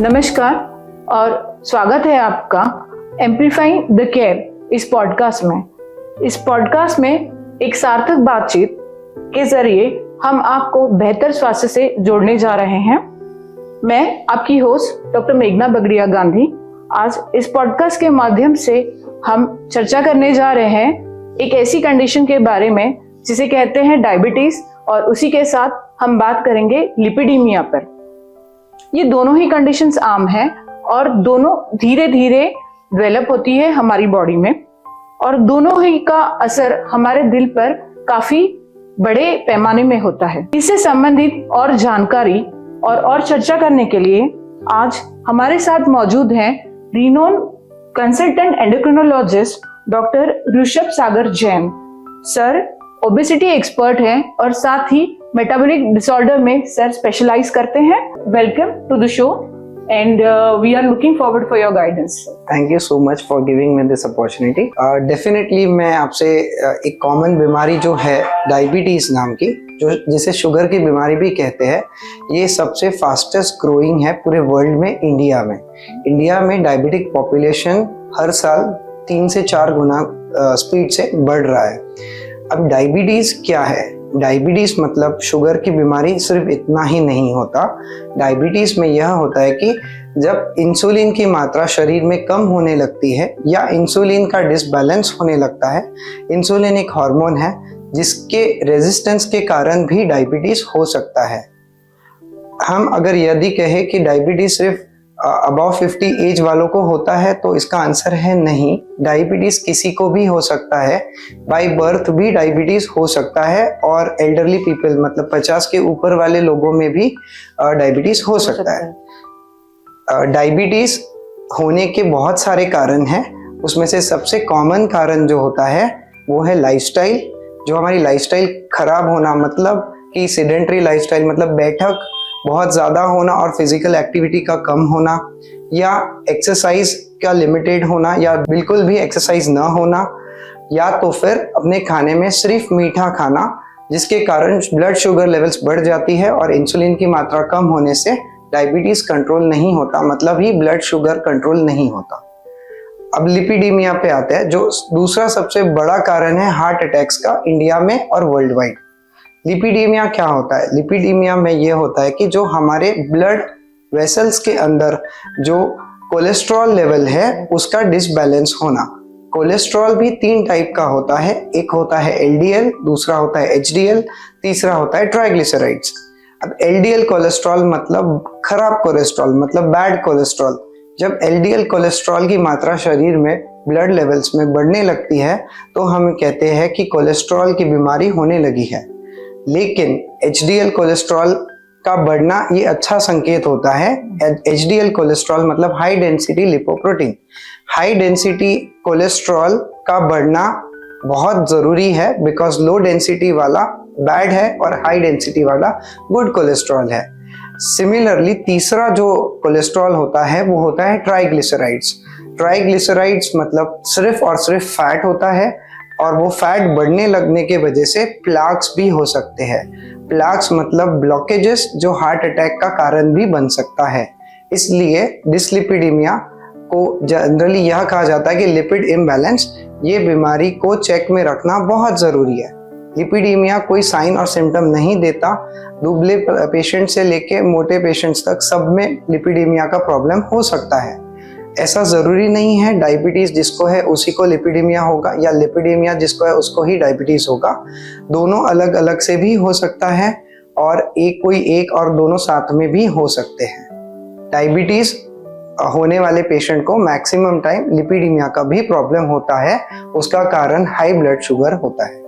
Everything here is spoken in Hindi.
नमस्कार और स्वागत है आपका एम्पलीफाइंग द केयर इस पॉडकास्ट में। इस पॉडकास्ट में एक सार्थक बातचीत के जरिए हम आपको बेहतर स्वास्थ्य से जोड़ने जा रहे हैं। मैं आपकी होस्ट डॉक्टर मेघना बगड़िया गांधी। आज इस पॉडकास्ट के माध्यम से हम चर्चा करने जा रहे हैं एक ऐसी कंडीशन के बारे में जिसे कहते हैं डायबिटीज, और उसी के साथ हम बात करेंगे लिपिडीमिया पर। ये दोनों ही कंडीशंस आम हैं और दोनों धीरे धीरे डेवलप होती है हमारी बॉडी में, और दोनों ही का असर हमारे दिल पर काफी बड़े पैमाने में होता है। इससे संबंधित और जानकारी और चर्चा करने के लिए आज हमारे साथ मौजूद हैं रिनोन consultant endocrinologist doctor Rishabh Sagar Jain. Sir obesity expert हैं और साथ ही मेटाबॉलिक डिसऑर्डर में सर स्पेशलाइज करते हैं। Welcome to the show and we are looking forward for your guidance. Thank you so much for giving me this opportunity. Definitely मैं आपसे एक कॉमन बीमारी जो है डायबिटीज नाम की, जो जिसे शुगर की बीमारी भी कहते हैं, ये सबसे फास्टेस्ट ग्रोइंग है पूरे वर्ल्ड में। इंडिया में डायबिटिक पॉपुलेशन हर साल 3 से 4 गुना स्पीड से बढ़ रहा है। अब डायबिटीज क्या है? डायबिटीज मतलब शुगर की बीमारी सिर्फ इतना ही नहीं होता। डायबिटीज में यह होता है कि जब इंसुलिन की मात्रा शरीर में कम होने लगती है या इंसुलिन का डिसबैलेंस होने लगता है। इंसुलिन एक हार्मोन है जिसके रेजिस्टेंस के कारण भी डायबिटीज हो सकता है। हम अगर यदि कहें कि डायबिटीज सिर्फ अबव 50 एज वालों को होता है तो इसका आंसर है नहीं। डायबिटीज किसी को भी हो सकता है, बाय बर्थ भी डायबिटीज हो सकता है, और एल्डरली पीपल मतलब 50 के ऊपर वाले लोगों में भी डायबिटीज हो सकता है। डायबिटीज होने के बहुत सारे कारण हैं। उसमें से सबसे कॉमन कारण जो होता है वो है लाइफस्टाइल। जो हमारी लाइफस्टाइल खराब होना, मतलब कि सेडेंटरी लाइफस्टाइल, मतलब बैठक बहुत ज़्यादा होना और फिजिकल एक्टिविटी का कम होना, या एक्सरसाइज का लिमिटेड होना, या बिल्कुल भी एक्सरसाइज ना होना, या तो फिर अपने खाने में सिर्फ मीठा खाना, जिसके कारण ब्लड शुगर लेवल्स बढ़ जाती है और इंसुलिन की मात्रा कम होने से डायबिटीज कंट्रोल नहीं होता, मतलब ही ब्लड शुगर कंट्रोल नहीं होता। अब लिपिडीमिया पे आते हैं, जो दूसरा सबसे बड़ा कारण है हार्ट अटैक्स का इंडिया में और वर्ल्ड वाइड। लिपिडीमिया क्या होता है? लिपिडीमिया में ये होता है कि जो हमारे ब्लड वेसल्स के अंदर जो कोलेस्ट्रॉल लेवल है उसका डिसबैलेंस होना। कोलेस्ट्रॉल भी 3 टाइप का होता है। एक होता है एलडीएल, दूसरा होता है एचडीएल, तीसरा होता है ट्राइग्लिसराइड्स। अब एलडीएल कोलेस्ट्रॉल मतलब खराब कोलेस्ट्रॉल, मतलब बैड कोलेस्ट्रॉल। जब एलडीएल कोलेस्ट्रॉल की मात्रा शरीर में ब्लड लेवल्स में बढ़ने लगती है तो हम कहते हैं कि कोलेस्ट्रॉल की बीमारी होने लगी है। लेकिन एचडीएल कोलेस्ट्रॉल का बढ़ना ये अच्छा संकेत होता है। एचडीएल कोलेस्ट्रॉल मतलब high density lipoprotein. High density cholesterol का बढ़ना बहुत जरूरी है, बिकॉज लो डेंसिटी वाला बैड है और हाई डेंसिटी वाला गुड कोलेस्ट्रॉल है। सिमिलरली तीसरा जो कोलेस्ट्रॉल होता है वो होता है ट्राइग्लिसराइड्स। ट्राइग्लिसराइड्स मतलब सिर्फ और सिर्फ फैट होता है, और वो फैट बढ़ने लगने के वजह से प्लाक्स भी हो सकते हैं। प्लाक्स मतलब ब्लॉकेजेस, जो हार्ट अटैक का कारण भी बन सकता है। इसलिए डिसलिपिडीमिया को जनरली यह कहा जाता है कि लिपिड इम्बैलेंस, ये बीमारी को चेक में रखना बहुत ज़रूरी है। लिपिडीमिया कोई साइन और सिम्टम नहीं देता। दुबले पेशेंट से लेके मोटे पेशेंट्स तक सब में लिपिडीमिया का प्रॉब्लम हो सकता है। ऐसा ज़रूरी नहीं है डायबिटीज़ जिसको है उसी को लिपिडीमिया होगा, या लिपिडीमिया जिसको है उसको ही डायबिटीज़ होगा। दोनों अलग अलग से भी हो सकता है, और कोई एक और दोनों साथ में भी हो सकते हैं। डायबिटीज़ होने वाले पेशेंट को मैक्सिमम टाइम लिपिडीमिया का भी प्रॉब्लम होता है। उसका कारण हाई ब्लड शुगर होता है।